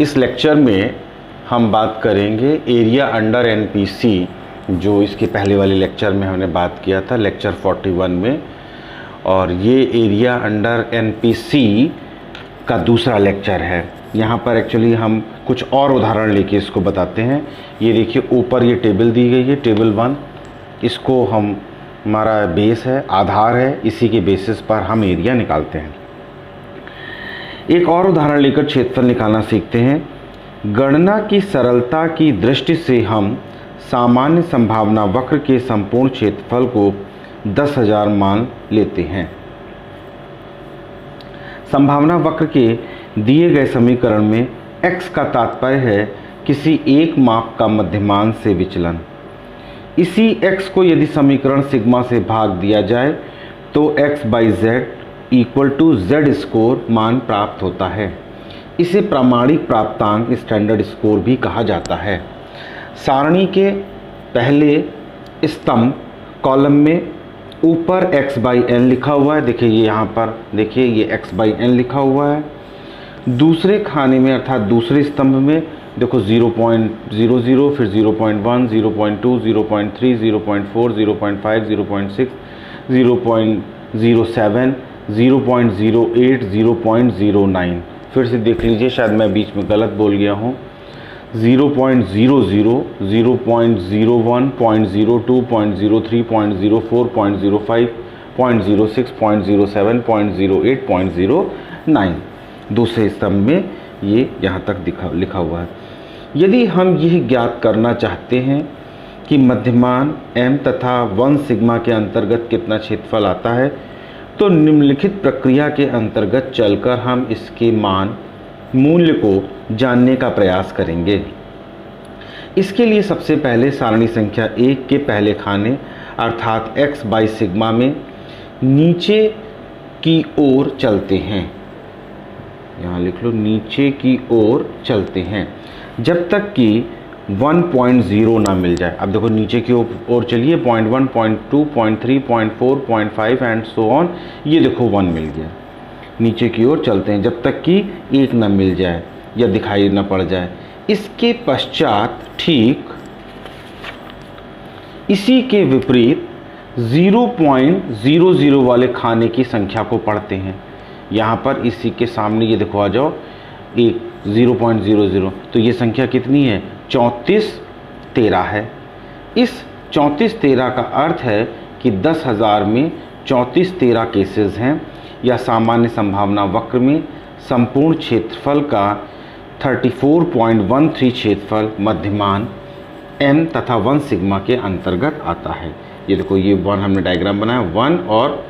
इस लेक्चर में हम बात करेंगे एरिया अंडर एनपीसी, जो इसके पहले वाले लेक्चर में हमने बात किया था, लेक्चर 41 में। और ये एरिया अंडर एनपीसी का दूसरा लेक्चर है। यहाँ पर एक्चुअली हम कुछ और उदाहरण लेके इसको बताते हैं। ये देखिए ऊपर ये टेबल दी गई है, टेबल 1। इसको हम हमारा बेस है, आधार है, इसी के बेसिस पर हम एरिया निकालते हैं। एक और उदाहरण लेकर क्षेत्रफल निकालना सीखते हैं। गणना की सरलता की दृष्टि से हम सामान्य संभावना वक्र के संपूर्ण क्षेत्रफल को 10,000 मान लेते हैं। संभावना वक्र के दिए गए समीकरण में x का तात्पर्य है किसी एक माप का मध्यमान से विचलन। इसी x को यदि समीकरण सिग्मा से भाग दिया जाए तो x/z equal to z score मान प्राप्त होता है। इसे प्रामाणिक प्राप्तांक स्टैंडर्ड स्कोर भी कहा जाता है। सारणी के पहले स्तंभ कॉलम में ऊपर x/n लिखा हुआ है। देखिए ये यहाँ पर देखिए ये x/n लिखा हुआ है। दूसरे खाने में अर्थात दूसरे स्तंभ में देखो 0.00, फिर 0.1, 0.2, 0.3, 0.4, 0.5, 0.6, 0.07, 0.08, 0.09। फिर से देख लीजिए, शायद मैं बीच में गलत बोल गया हूँ। 0.00, 0.01, 0.02, 0.03, 0.04, 0.05, 0.06, 0.07, 0.08, 0.09। दूसरे स्तंभ में ये यहाँ तक लिखा हुआ है। यदि हम यह ज्ञात करना चाहते हैं कि मध्यमान m तथा 1 सिग्मा के अंतर्गत कितना क्षेत्रफल आता है, तो निम्नलिखित प्रक्रिया के अंतर्गत चलकर हम इसके मूल्य को जानने का प्रयास करेंगे। इसके लिए सबसे पहले सारणी संख्या 1 के पहले खाने अर्थात x/सिग्मा में नीचे की ओर चलते हैं। यहाँ लिख लो, नीचे की ओर चलते हैं जब तक कि 1.0 ना मिल जाए। अब देखो नीचे की ओर चलिए, 0.1, 0.2, 0.3, 0.4, 0.5 एंड सो ऑन। ये देखो 1 मिल गया। नीचे की ओर चलते हैं जब तक कि 1 ना मिल जाए या दिखाई ना पड़ जाए। इसके पश्चात ठीक इसी के विपरीत 0.00 वाले खाने की संख्या को पढ़ते हैं। यहाँ पर इसी के सामने ये देखो आ जाओ, एक 0.00, तो ये संख्या कितनी है? 3413 है। इस 3413 का अर्थ है कि 10,000 में 3413 केसेस हैं, या सामान्य संभावना वक्र में संपूर्ण क्षेत्रफल का 34.13 क्षेत्रफल मध्यमान m तथा 1 सिग्मा के अंतर्गत आता है। ये देखो ये 1 हमने डायग्राम बनाया, 1 और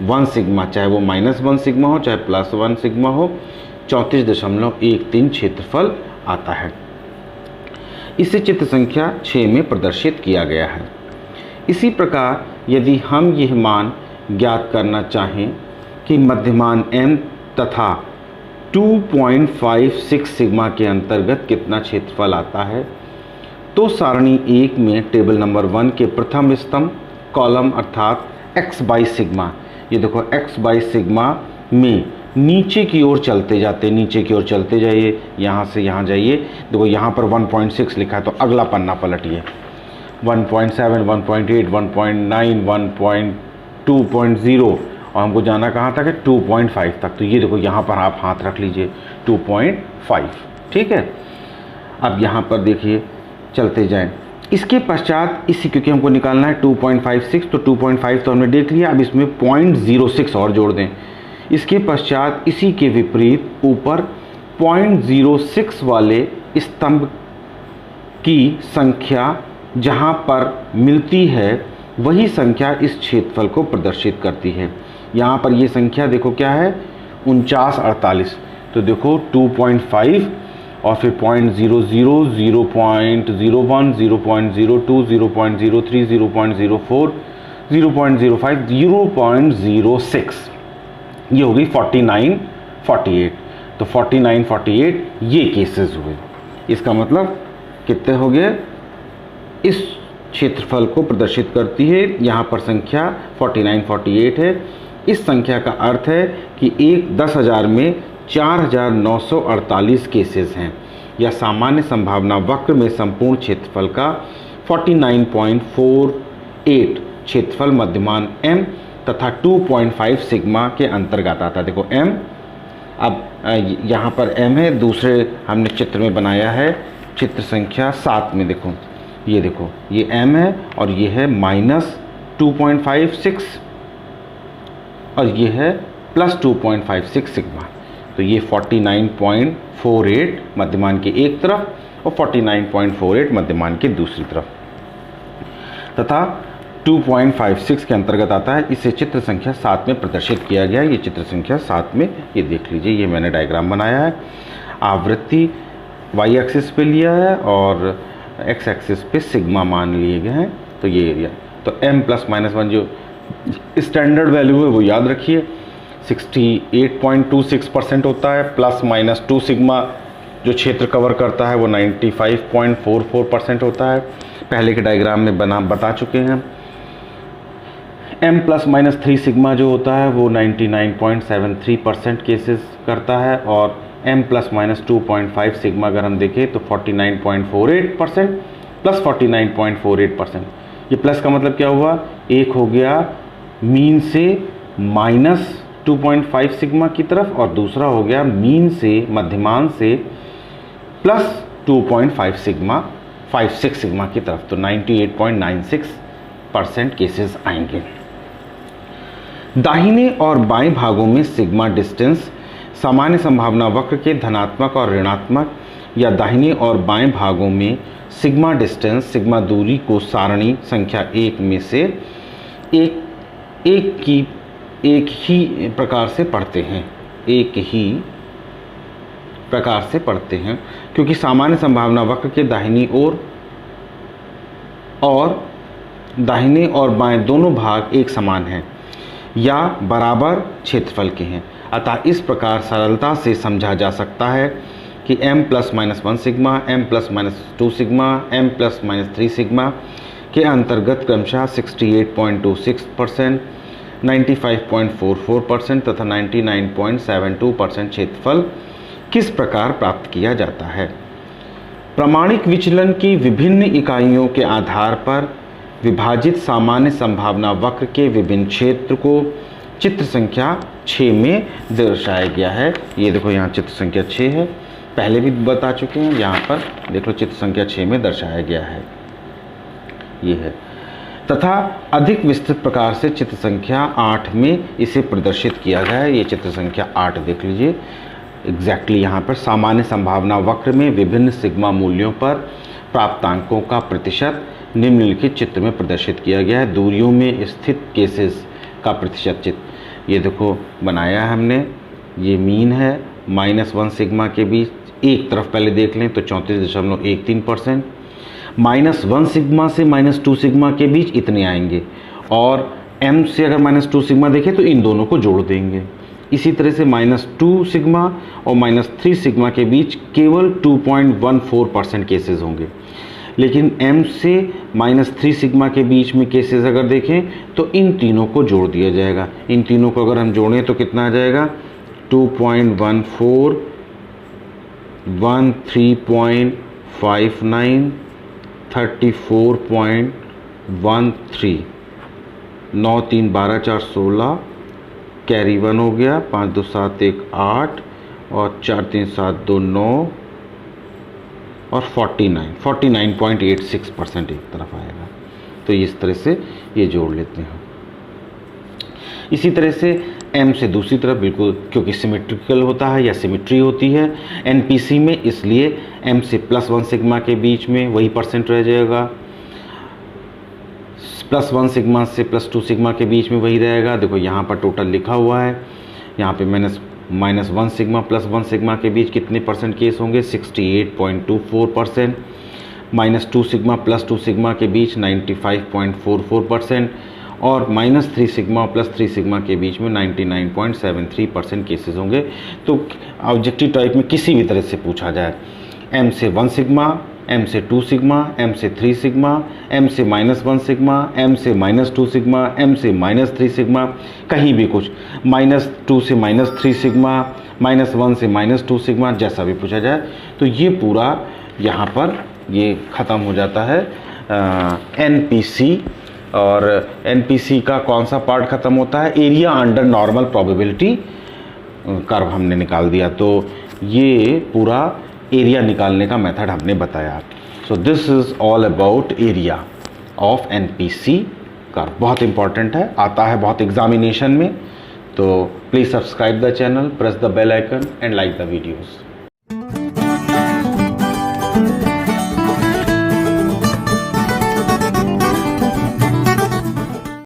1 सिग्मा, चाहे वो -1 सिग्मा हो चाहे +1 सिग्मा हो, 34.13 क्षेत्रफल आता है। इसे चित्र संख्या 6 में प्रदर्शित किया गया है। इसी प्रकार यदि हम यह मान ज्ञात करना चाहें कि मध्यमान m तथा 2.56 सिग्मा के अंतर्गत कितना क्षेत्रफल आता है, तो सारणी 1 में टेबल नंबर 1 के प्रथम स्तंभ कॉलम अर्थात x/सिग्मा, ये देखो x/सिग्मा में नीचे की ओर चलते जाते, नीचे की ओर चलते जाइए, यहाँ से यहाँ जाइए। देखो यहाँ पर 1.6 लिखा है तो अगला पन्ना पलटिए, 1.7, 1.8, 1.9, 1.2.0 और हमको जाना कहाँ तक है? 2.5 तक। तो ये देखो यहाँ पर आप हाथ रख लीजिए, 2.5। ठीक है। अब यहाँ पर देखिए चलते जाएं। इसके पश्चात इसी, क्योंकि हमको निकालना है 2.56, तो 2.5 तो हमने देख लिया। अब इसमें 0.06 और जोड़ दें। इसके पश्चात इसी के विपरीत ऊपर 0.06 वाले स्तंभ की संख्या जहाँ पर मिलती है वही संख्या इस क्षेत्रफल को प्रदर्शित करती है। यहाँ पर ये संख्या देखो क्या है? 4948। तो देखो 2.5 और फिर 0.00, 0.01, 0.02, 0.03, 0.04, 0.05, 0.06, ये हो गई 4948। तो 4948 ये केसेस हुए। इसका मतलब कितने हो गए? इस क्षेत्रफल को प्रदर्शित करती है। यहाँ पर संख्या 4948 है। इस संख्या का अर्थ है कि 10,000 में 4,948 केसेस हैं। या सामान्य संभावना वक्र में संपूर्ण क्षेत्रफल का 49.48 क्षेत्रफल मध्यमान m तथा 2.5 सिग्मा के अंतर्गत आता है। देखो m, अब यहाँ पर m है, दूसरे हमने चित्र में बनाया है चित्र संख्या 7 में। देखो ये m है और ये है -2.56 और ये है +2.56 सिग्मा। तो ये 49.48 मध्यमान के एक तरफ और 49.48 मध्यमान के दूसरी तरफ तथा 2.56 के अंतर्गत आता है। इसे चित्र संख्या 7 में प्रदर्शित किया गया है। ये चित्र संख्या 7 में ये देख लीजिए, ये मैंने डायग्राम बनाया है। आवृत्ति y एक्सिस पे लिया है और x एक्सिस पे सिग्मा मान लिए गए हैं। तो ये एरिया, तो m ±1 जो स्टैंडर्ड वैल्यू है वो याद रखिए 68.26% होता है, ±2 सिग्मा जो क्षेत्र कवर करता है वो 95.44% होता है। पहले के डायग्राम में बता चुके हैं। m ±3 सिग्मा जो होता है वो 99.73% केसेस करता है और m ±2.5 सिग्मा अगर हम देखें तो 49.48% +49.48%। ये प्लस का मतलब क्या हुआ, एक हो गया मीन से -2.5 सिग्मा की तरफ और दूसरा हो गया मीन से मध्यमान से +2.5 सिग्मा 56 सिग्मा की तरफ। तो 98.96% केसेस आएंगे। दाहिने और बाएं भागों में सिग्मा डिस्टेंस सामान्य संभावना वक्र के धनात्मक और ऋणात्मक या दाहिने और बाएं भागों में सिग्मा डिस्टेंस सिग्मा दूरी को सारणी संख्या 1 में से एक ही प्रकार से पढ़ते हैं, क्योंकि सामान्य संभावना वक्र के दाहिनी और बाएं दोनों भाग एक समान हैं या बराबर क्षेत्रफल के हैं। अतः इस प्रकार सरलता से समझा जा सकता है कि m ±1 sigma, m ±2 sigma, m ±3 sigma के अंतर्गत क्रमशः 68.26%, 95.44% तथा 99.72% क्षेत्रफल किस प्रकार प्राप्त किया जाता है। प्रामाणिक विचलन की विभिन्न इकाइयों के आधार पर विभाजित सामान्य संभावना वक्र के विभिन्न क्षेत्र को चित्र संख्या 6 में दर्शाया गया है। ये देखो यहाँ चित्र संख्या 6 है, पहले भी बता चुके हैं। यहाँ पर देख लो चित्र संख्या 6 में दर्शाया गया है, ये है। तथा अधिक विस्तृत प्रकार से चित्र संख्या 8 में इसे प्रदर्शित किया गया है। ये चित्र संख्या 8 देख लीजिए एग्जैक्टली। यहाँ पर सामान्य संभावना वक्र में विभिन्न सिग्मा मूल्यों पर प्राप्तांकों का प्रतिशत निम्नलिखित चित्र में प्रदर्शित किया गया है। दूरियों में स्थित केसेस का प्रतिशत चित्र ये देखो बनाया है हमने। ये मीन है -1 सिग्मा के बीच, एक तरफ पहले देख लें तो 34.13%, -1 सिग्मा से -2 सिग्मा के बीच इतने आएंगे और m से अगर -2 सिग्मा देखें तो इन दोनों को जोड़ देंगे। इसी तरह से -2 सिग्मा और -3 सिग्मा के बीच केवल 2.14% केसेस होंगे, लेकिन m से -3 सिग्मा के बीच में केसेस अगर देखें तो इन तीनों को जोड़ दिया जाएगा। इन तीनों को अगर हम जोड़ें तो कितना आ जाएगा 2.14, 13.59, 34.13, 9 3 12 4 16, कैरी 1 हो गया, 5 2 7 1 8 और 4 3 7 2 9 और 49.86% एक तरफ आएगा। तो इस तरह से ये जोड़ लेते हैं। इसी तरह से m से दूसरी तरफ बिल्कुल, क्योंकि सिमेट्रिकल होता है या सिमेट्री होती है NPC में, इसलिए m से +1 सिग्मा के बीच में वही परसेंट रह जाएगा, +1 सिग्मा से +2 सिग्मा के बीच में वही रहेगा। देखो यहाँ पर टोटल लिखा हुआ है, यहाँ पे -1 सिग्मा +1 सिग्मा के बीच कितने परसेंट केस होंगे 68.24%, -2 सिग्मा +2 सिग्मा के बीच 95.44% और -3 सिग्मा +3 सिग्मा के बीच में 99.73% केसेस होंगे। तो ऑब्जेक्टिव टाइप में किसी भी तरह से पूछा जाए m से 1 सिग्मा, m से 2 सिग्मा, m से 3 सिग्मा, m से -1 सिग्मा, m से -2 सिग्मा, m से -3 सिग्मा, कहीं भी कुछ -2 से -3 सिग्मा, -1 से -2 सिग्मा, जैसा भी पूछा जाए। तो ये पूरा यहाँ पर ये ख़त्म हो जाता है NPC। और NPC का कौन सा पार्ट ख़त्म होता है? Area under normal probability curve हमने निकाल दिया। तो ये पूरा एरिया निकालने का मेथड हमने बताया। So this is all about area of NPC curve. बहुत इंपॉर्टेंट है, आता है बहुत एग्जामिनेशन में। तो please subscribe the channel, press the bell icon and like the videos.